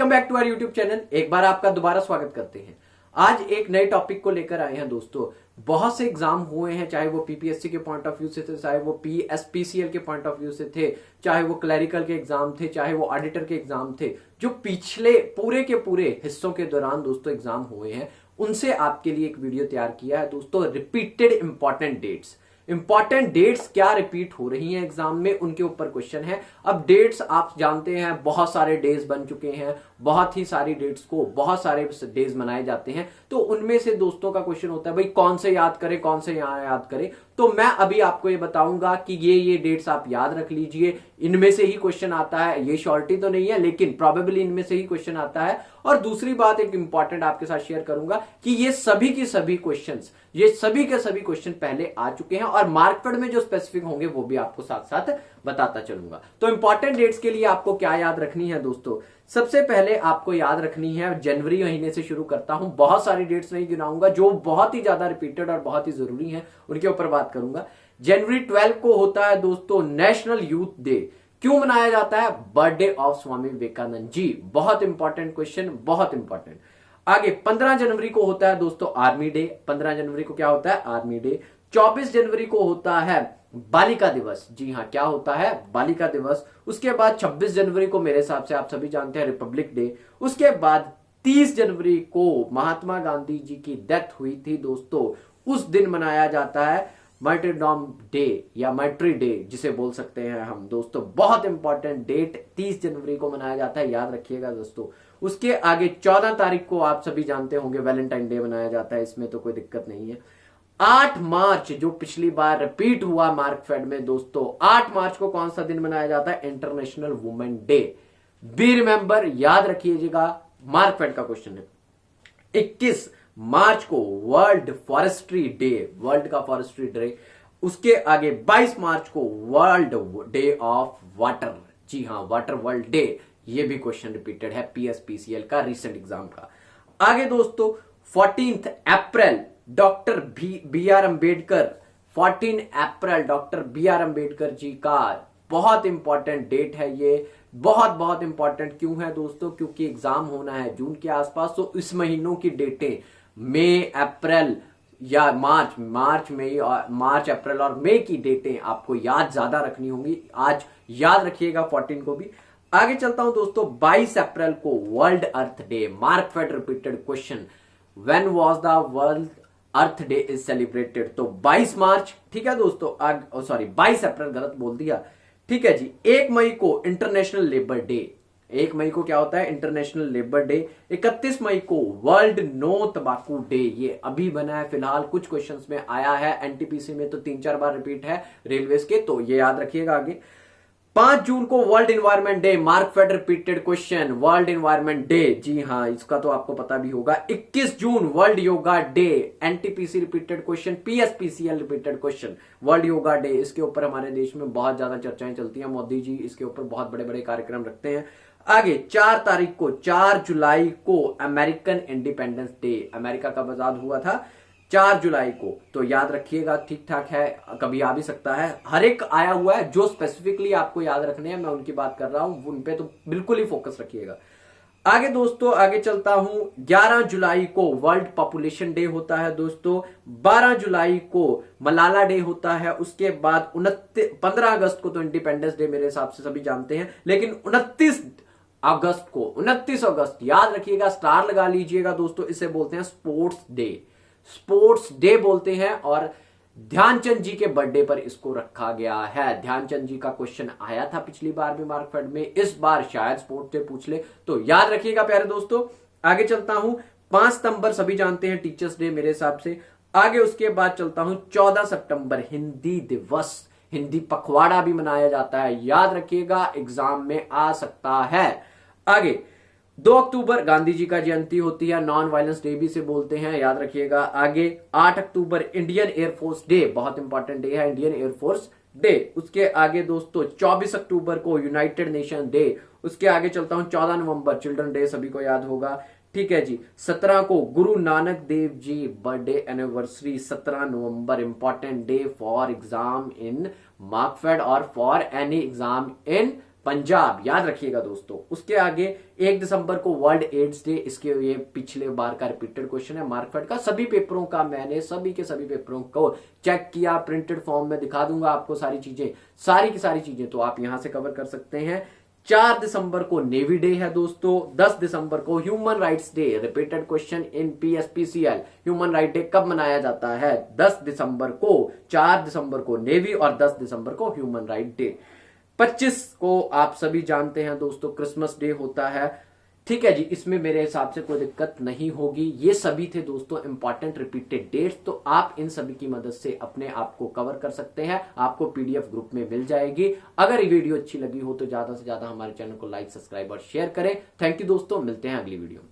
Welcome back to our YouTube channel. एक बार आपका दोबारा स्वागत करते हैं। आज एक नए टॉपिक को लेकर आए हैं दोस्तों। बहुत से एग्जाम हुए हैं, चाहे वो पीपीएससी के पॉइंट ऑफ व्यू से थे, चाहे वो पीएसपीसीएल के पॉइंट ऑफ व्यू से थे, चाहे वो क्लरिकल के एग्जाम थे, चाहे वो ऑडिटर के एग्जाम थे। जो पिछले पूरे के पूरे हिस्सों के दौरान दोस्तों एग्जाम हुए हैं, उनसे आपके लिए एक वीडियो तैयार किया है दोस्तों। रिपीटेड इंपॉर्टेंट डेट्स क्या रिपीट हो रही हैं एग्जाम में, उनके ऊपर क्वेश्चन है। अब डेट्स आप जानते हैं, बहुत सारे डेज बन चुके हैं, बहुत ही सारी डेट्स को बहुत सारे डेज मनाए जाते हैं। तो उनमें से दोस्तों का क्वेश्चन होता है भाई कौन से याद करें, कौन से यहां याद करें। तो मैं अभी आपको ये बताऊंगा कि ये डेट्स आप याद रख लीजिए, इनमें से ही क्वेश्चन आता है। ये श्योरिटी तो नहीं है, लेकिन प्रोबेबली इनमें से ही क्वेश्चन आता है। और दूसरी बात एक इंपॉर्टेंट आपके साथ शेयर करूंगा कि ये सभी के सभी क्वेश्चन पहले आ चुके हैं और मार्कफेड में जो स्पेसिफिक होंगे वो भी आपको साथ साथ बताता चलूंगा। तो इंपॉर्टेंट डेट्स के लिए आपको क्या याद रखनी है दोस्तों? सबसे पहले आपको याद रखनी है, जनवरी महीने से शुरू करता हूं, बहुत सारी डेट्स नहीं गिनाऊंगा, जो बहुत ही ज्यादा रिपीटेड और बहुत ही जरूरी है उनके ऊपर बात करूंगा। जनवरी 12 को होता है दोस्तों नेशनल यूथ डे। क्यों मनाया जाता है? Birthday of Swami Vivekananda ji. बहुत इंपॉर्टेंट क्वेश्चन, बहुत इंपॉर्टेंट। आगे 15 जनवरी को होता है दोस्तों आर्मी डे। 15 जनवरी को क्या होता है? Army day. 24 जनवरी को होता है बालिका दिवस। जी हां, क्या होता है? बालिका दिवस। उसके बाद 26 जनवरी को मेरे हिसाब से आप सभी जानते हैं रिपब्लिक डे। उसके बाद 30 जनवरी को महात्मा गांधी जी की डेथ हुई थी दोस्तों, उस दिन मनाया जाता है मार्टिरडम डे या मार्टरी डे जिसे बोल सकते हैं हम दोस्तों। बहुत इंपॉर्टेंट डेट 30 जनवरी को मनाया जाता है, याद रखिएगा दोस्तों। उसके आगे 14 तारीख को आप सभी जानते होंगे वैलेंटाइन डे मनाया जाता है, इसमें तो कोई दिक्कत नहीं है। 8 मार्च जो पिछली बार रिपीट हुआ मार्कफेड में दोस्तों, 8 मार्च को कौन सा दिन मनाया जाता है? International women day. Be remember, याद रखिएगा, मार्कफेड का क्वेश्चन है। 21 मार्च को वर्ल्ड फॉरेस्ट्री डे, वर्ल्ड का फॉरेस्ट्री डे। उसके आगे 22 मार्च को वर्ल्ड डे ऑफ वाटर। जी हां, वाटर वर्ल्ड डे। ये भी क्वेश्चन रिपीटेड है पीएसपीसीएल का, रिसेंट एग्जाम का। आगे दोस्तों 14 April doctor B R Ambedkar. 14 April doctor B R Ambedkar ji का बहुत इंपॉर्टेंट डेट है ये। बहुत इंपॉर्टेंट क्यों है दोस्तों? क्योंकि एग्जाम होना है जून के आसपास, तो इस महीनों की डेटें मई, अप्रैल या मार्च, अप्रैल और मई की डेटें आपको याद ज्यादा रखनी होंगी। आज याद रखिएगा 14 को भी। आगे चलता हूं दोस्तों, 22 अप्रैल को world earth day. Markfed repeated question, when was the world earth day is celebrated? तो 22 मार्च, ठीक है दोस्तों। 22 अप्रैल गलत बोल दिया, ठीक है जी। 1 मई को इंटरनेशनल लेबर डे। 1 मई को क्या होता है? International labour day. 31 मई को वर्ल्ड नो तंबाकू डे। ये अभी बना है फिलहाल, कुछ क्वेश्चंस में आया है, एनटीपीसी में तो 3-4 बार रिपीट है रेलवेज के, तो ये याद रखिएगा आगे। 5 जून को world environment day. Markfed repeated question, world environment day. जी हां, इसका तो आपको पता भी होगा। 21 June world yoga day. NTPC repeated question, PSPCL repeated question, world yoga day. इसके ऊपर हमारे देश में बहुत ज्यादा चर्चाएं चलती हैं, मोदी जी इसके ऊपर बहुत बड़े बड़े कार्यक्रम रखते हैं। आगे 4 जुलाई को अमेरिकन इंडिपेंडेंस डे। अमेरिका कब आजाद हुआ था? 4 जुलाई को। तो याद रखिएगा, ठीक ठाक है, कभी आ भी सकता है। हर एक आया हुआ है, जो स्पेसिफिकली आपको याद रखने हैं मैं उनकी बात कर रहा हूं, उन पे तो बिल्कुल ही फोकस रखिएगा। आगे दोस्तों आगे चलता हूं, 11 जुलाई को वर्ल्ड पॉपुलेशन डे होता है दोस्तों। 12 जुलाई को मलाला डे होता है। उसके बाद 15 अगस्त को तो इंडिपेंडेंस डे मेरे हिसाब से सभी जानते हैं, लेकिन 29 अगस्त याद रखिएगा, स्टार लगा लीजिएगा दोस्तों, इसे बोलते हैं स्पोर्ट्स डे। स्पोर्ट्स डे बोलते हैं और ध्यानचंद जी के बर्थडे पर इसको रखा गया है। ध्यानचंद जी का क्वेश्चन आया था पिछली बार भी मार्कफेड में, इस बार शायद स्पोर्ट्स डे पूछ ले, तो याद रखिएगा प्यारे दोस्तों। आगे चलता हूं, 5 सितंबर सभी जानते हैं टीचर्स डे मेरे हिसाब से। आगे उसके बाद चलता हूं 14 सितंबर हिंदी दिवस, हिंदी पखवाड़ा भी मनाया जाता है, याद रखिएगा, एग्जाम में आ सकता है। आगे 2 अक्टूबर गांधी जी का जयंती होती है, नॉन वायलेंस डे भी से बोलते हैं, याद रखिएगा। आगे 8 अक्टूबर इंडियन एयरफोर्स डे, बहुत इंपॉर्टेंट डे है इंडियन एयरफोर्स डे। उसके आगे दोस्तों 24 अक्टूबर को यूनाइटेड नेशन डे। उसके आगे चलता हूं 14 नवंबर चिल्ड्रन डे, सभी को याद होगा, ठीक है जी। 17 को Guru Nanak Dev ji birthday anniversary, 17 November, important day for exam in Markfed और for any exam in Punjab, याद रखिएगा दोस्तों। उसके आगे 1 दिसंबर को वर्ल्ड एड्स डे, इसके ये पिछले बार का रिपीटेड क्वेश्चन है मार्कफेड का। सभी पेपरों का मैंने सभी के सभी पेपरों को चेक किया, प्रिंटेड फॉर्म में दिखा दूंगा आपको सारी चीजें, सारी की सारी चीजें, तो आप यहां से कवर कर सकते हैं। 4 दिसंबर को नेवी डे है दोस्तों। 10 दिसंबर को human rights day, repeated question in PSPCL. Human right day कब मनाया जाता है? 10 दिसंबर को। 4 दिसंबर को नेवी और 10 दिसंबर को ह्यूमन राइट डे। 25 को आप सभी जानते हैं दोस्तों क्रिसमस डे होता है। ठीक है जी, इसमें मेरे हिसाब से कोई दिक्कत नहीं होगी। ये सभी थे दोस्तों इंपॉर्टेंट रिपीटेड डेट्स, तो आप इन सभी की मदद से अपने आप को कवर कर सकते हैं। आपको पीडीएफ ग्रुप में मिल जाएगी। अगर ये वीडियो अच्छी लगी हो तो ज्यादा से ज्यादा हमारे चैनल को लाइक, सब्सक्राइब और शेयर करें। थैंक यू दोस्तों, मिलते हैं अगली वीडियो में।